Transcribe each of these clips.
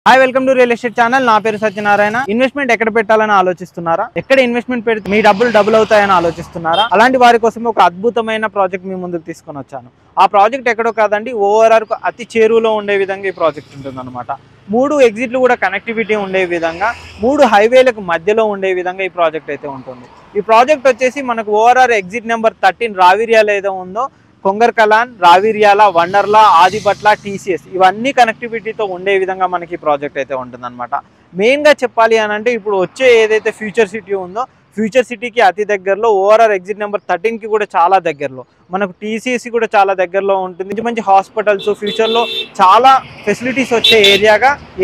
Hi welcome to real estate channel. నా పేరు Satyanarayana. Investment ఎక్కడ పెట్టాలని ఆలోచిస్తున్నారా? ఎక్కడ ఇన్వెస్ట్మెంట్ పెడితే మీ డబ్బులు డబుల్ అవుతాయని ఆలోచిస్తున్నారా? అలాంటి వారి కోసం ఒక అద్భుతమైన ప్రాజెక్ట్ మీ ముందుకు తీసుకొని వచ్చాను. ఆ ప్రాజెక్ట్ ఎక్కడో కాదండి, ఓఆర్ఆర్ కు అతి చేరువలో ఉండే విధంగా ఈ ప్రాజెక్ట్ ఉంటుందన్నమాట. 3 ఎగ్జిట్లు కూడా కనెక్టివిటీ ఉండే విధంగా, 3 హైవేలకు మధ్యలో ఉండే విధంగా ఈ ప్రాజెక్ట్ అయితే ఉంటుంది. ఈ ప్రాజెక్ట్ వచ్చేసి మనకు ఓఆర్ఆర్ ఎగ్జిట్ నెంబర్ 13 రావిర్యాల ఏదో ఉందో, కొంగర్కలాన్, రావిర్యాల, వండర్ల, ఆదిబట్ల, టీసీఎస్ ఇవన్నీ కనెక్టివిటీతో ఉండే విధంగా మనకి ఈ ప్రాజెక్ట్ అయితే ఉంటుందన్నమాట. మెయిన్గా చెప్పాలి అని అంటే ఇప్పుడు వచ్చే ఏదైతే ఫ్యూచర్ సిటీ ఉందో, ఫ్యూచర్ సిటీకి అతి దగ్గరలో ఓఆర్ఆర్ ఎగ్జిట్ నెంబర్ 13కి కూడా చాలా దగ్గరలో, మనకు టీసీఎస్ కూడా చాలా దగ్గరలో ఉంటుంది. మంచి మంచి హాస్పిటల్స్, ఫ్యూచర్లో చాలా ఫెసిలిటీస్ వచ్చే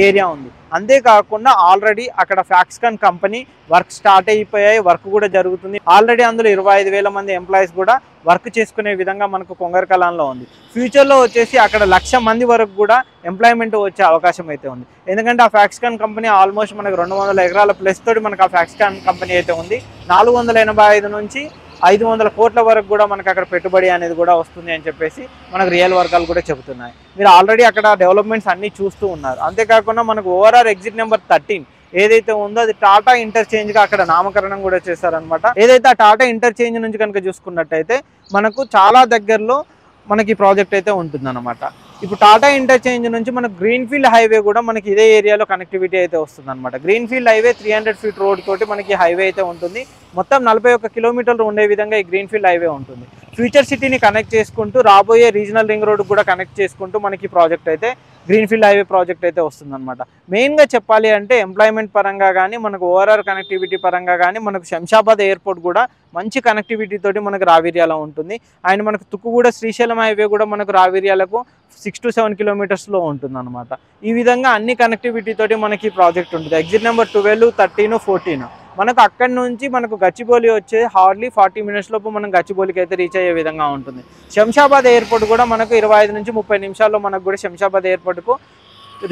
ఏరియా ఉంది. అంతేకాకుండా ఆల్రెడీ అక్కడ ఫ్యాక్స్కాన్ కంపెనీ వర్క్ స్టార్ట్ అయిపోయాయి, వర్క్ కూడా జరుగుతుంది. ఆల్రెడీ అందులో 25,000 మంది ఎంప్లాయీస్ కూడా వర్క్ చేసుకునే విధంగా మనకు కొంగర్కలాన్లో ఉంది. ఫ్యూచర్లో వచ్చేసి అక్కడ 1,00,000 మంది వరకు కూడా ఎంప్లాయ్మెంట్ వచ్చే అవకాశం అయితే ఉంది. ఎందుకంటే ఆ ఫ్యాక్స్కాన్ కంపెనీ ఆల్మోస్ట్ మనకు 200 ఎకరాల ప్లస్ తోటి మనకు ఆ ఫ్యాక్స్కాన్ కంపెనీ అయితే ఉంది. 485 నుంచి 500 కోట్ల వరకు కూడా మనకు అక్కడ పెట్టుబడి అనేది కూడా వస్తుంది అని చెప్పేసి మనకు రియల్ వర్గాలు కూడా చెబుతున్నాయి. మీరు ఆల్రెడీ అక్కడ డెవలప్మెంట్స్ అన్నీ చూస్తూ ఉన్నారు. అంతేకాకుండా మనకు ఓఆర్ఆర్ ఎగ్జిట్ నెంబర్ 13 ఏదైతే ఉందో అది టాటా ఇంటర్చేంజ్గా అక్కడ నామకరణం కూడా చేశారనమాట. ఏదైతే ఆ టాటా ఇంటర్చేంజ్ నుంచి కనుక చూసుకున్నట్టయితే మనకు చాలా దగ్గరలో మనకి ప్రాజెక్ట్ అయితే ఉంటుందన్నమాట. ఇప్పుడు టాటా ఇంటర్చేంజ్ నుంచి మనకు గ్రీన్ఫీల్డ్ హైవే కూడా మనకి ఇదే ఏరియాలో కనెక్టివిటీ అయితే వస్తుంది అనమాట. గ్రీన్ఫీల్డ్ హైవే 300 ఫీట్ రోడ్ తోటి మనకి హైవే అయితే ఉంటుంది. మొత్తం 41 కిలోమీటర్లు ఉండే విధంగా ఈ గ్రీన్ఫీల్డ్ హైవే ఉంటుంది. ఫ్యూచర్ సిటీని కనెక్ట్ చేసుకుంటూ రాబోయే రీజనల్ రింగ్ రోడ్ కూడా కనెక్ట్ చేసుకుంటూ మనకి ప్రాజెక్ట్ అయితే గ్రీన్ఫీల్డ్ హైవే ప్రాజెక్ట్ అయితే వస్తుందన్నమాట. మెయిన్గా చెప్పాలి అంటే ఎంప్లాయ్మెంట్ పరంగా కానీ, మనకు ఓఆర్ఆర్ కనెక్టివిటీ పరంగా కానీ, మనకు శంషాబాద్ ఎయిర్పోర్ట్ కూడా మంచి కనెక్టివిటీ తోటి మనకు రావిర్యాల ఉంటుంది. అండ్ మనకు తుక్కుగూడ శ్రీశైలం హైవే కూడా మనకు రావిర్యాలకు 6 to 7 కిలోమీటర్స్లో ఉంటుంది అనమాట. ఈ విధంగా అన్ని కనెక్టివిటీ తోటి మనకి ప్రాజెక్ట్ ఉంటుంది. ఎగ్జిట్ నెంబర్ 12, 13, 14 మనకు అక్కడి నుంచి మనకు గచ్చిబౌలి వచ్చే హార్డ్లీ 40 మినిట్స్ లోపు మనం గచ్చిబౌలికి అయితే రీచ్ అయ్యే విధంగా ఉంటుంది. శంషాబాద్ ఎయిర్పోర్ట్ కూడా మనకు 25 నుంచి 30 నిమిషాల్లో మనకు కూడా శంషాబాద్ ఎయిర్పోర్ట్కు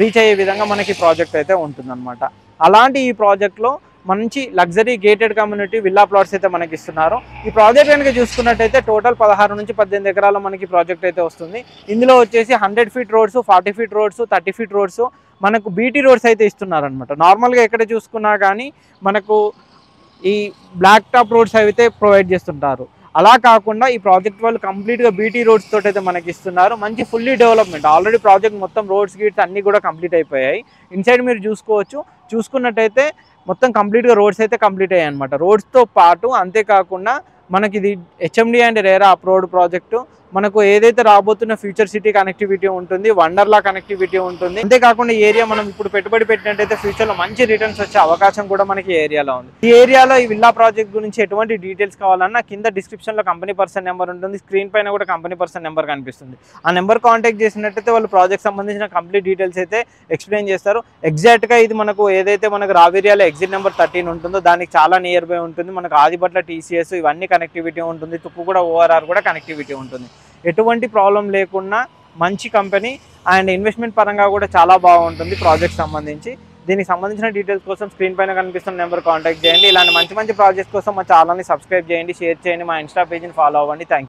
రీచ్ అయ్యే విధంగా మనకి ప్రాజెక్ట్ అయితే ఉంటుందన్నమాట. అలాంటి ఈ ప్రాజెక్ట్లో మంచి luxury gated community villa plots అయితే మనకి ఇస్తున్నారు. ఈ ప్రాజెక్ట్ కనుక చూసుకున్నట్టయితే టోటల్ 16 నుంచి 18 ఎకరాల మనకి ప్రాజెక్ట్ అయితే వస్తుంది. ఇందులో వచ్చేసి 100 feet roads, 40 feet roads, 30 feet roads, మనకు బీటీ రోడ్స్ అయితే ఇస్తున్నారనమాట. నార్మల్గా ఎక్కడ చూసుకున్నా కానీ మనకు ఈ బ్లాక్ టాప్ రోడ్స్ అయితే ప్రొవైడ్ చేస్తుంటారు. అలా కాకుండా ఈ ప్రాజెక్ట్ వాళ్ళు కంప్లీట్గా బీటీ రోడ్స్ తోటి అయితే మనకి ఇస్తున్నారు. మంచి ఫుల్లీ డెవలప్మెంట్, ఆల్రెడీ ప్రాజెక్ట్ మొత్తం రోడ్స్ గీట్స్ అన్నీ కూడా కంప్లీట్ అయిపోయాయి. ఇన్సైడ్ మీరు చూసుకున్నట్టయితే మొత్తం కంప్లీట్గా రోడ్స్ అయితే కంప్లీట్ అయ్యాయి అనమాట. రోడ్స్తో పాటు అంతేకాకుండా మనకి ఇది HMD and RERA approved project, మనకు ఏదైతే రాబోతున్న ఫ్యూచర్ సిటీ కనెక్టివిటీ ఉంటుంది, వండర్లా కనెక్టివిటీ ఉంటుంది. అంతేకాకుండా ఈ ఏరియా మనం ఇప్పుడు పెట్టుబడి పెట్టినట్టయితే ఫ్యూచర్లో మంచి రిటర్న్స్ వచ్చే అవకాశం కూడా మనకి ఏరియాలో ఉంది. ఈ ఏరియాలో ఈ విల్లా ప్రాజెక్ట్ గురించి ఎటువంటి డీటెయిల్స్ కావాలన్నా కింద డిస్క్రిప్షన్లో కంపెనీ పర్సన్ నెంబర్ ఉంటుంది, స్క్రీన్ పైన కూడా కంపెనీ పర్సన్ నెంబర్ కనిపిస్తుంది. ఆ నెంబర్ కాంటాక్ట్ చేసినట్టయితే వాళ్ళు ప్రాజెక్ట్ సంబంధించిన కంప్లీట్ డీటెయిల్స్ అయితే ఎక్స్ప్లెయిన్ చేస్తారు. ఎగ్జాక్ట్గా ఇది మనకు ఏదైతే మనకు రావిర్యాల ఎగ్జిట్ నెంబర్ 13 ఉంటుందో దానికి చాలా నియర్ బై ఉంటుంది. మనకు ఆదిబట్ల టీసీఎస్ ఇవన్నీ కనెక్టివిటీ ఉంటుంది, తుక్కుగూడ ఓఆర్ఆర్ కూడా కనెక్టివిటీ ఉంటుంది. ఎటువంటి ప్రాబ్లం లేకుండా మంచి కంపెనీ అండ్ ఇన్వెస్ట్మెంట్ పరంగా కూడా చాలా బాగుంటుంది ప్రాజెక్ట్ సంబంధించి. దీనికి సంబంధించిన డీటెయిల్స్ కోసం స్క్రీన్ పైన కనిపిస్తున్న నెంబర్ కాంటాక్ట్ చేయండి. ఇలాంటి మంచి మంచి ప్రాజెక్ట్స్ కోసం మా ఛానల్ని సబ్స్క్రైబ్ చేయండి, షేర్ చేయండి, మా ఇన్స్టా పేజ్ని ఫాలో అవ్వండి. Thank you.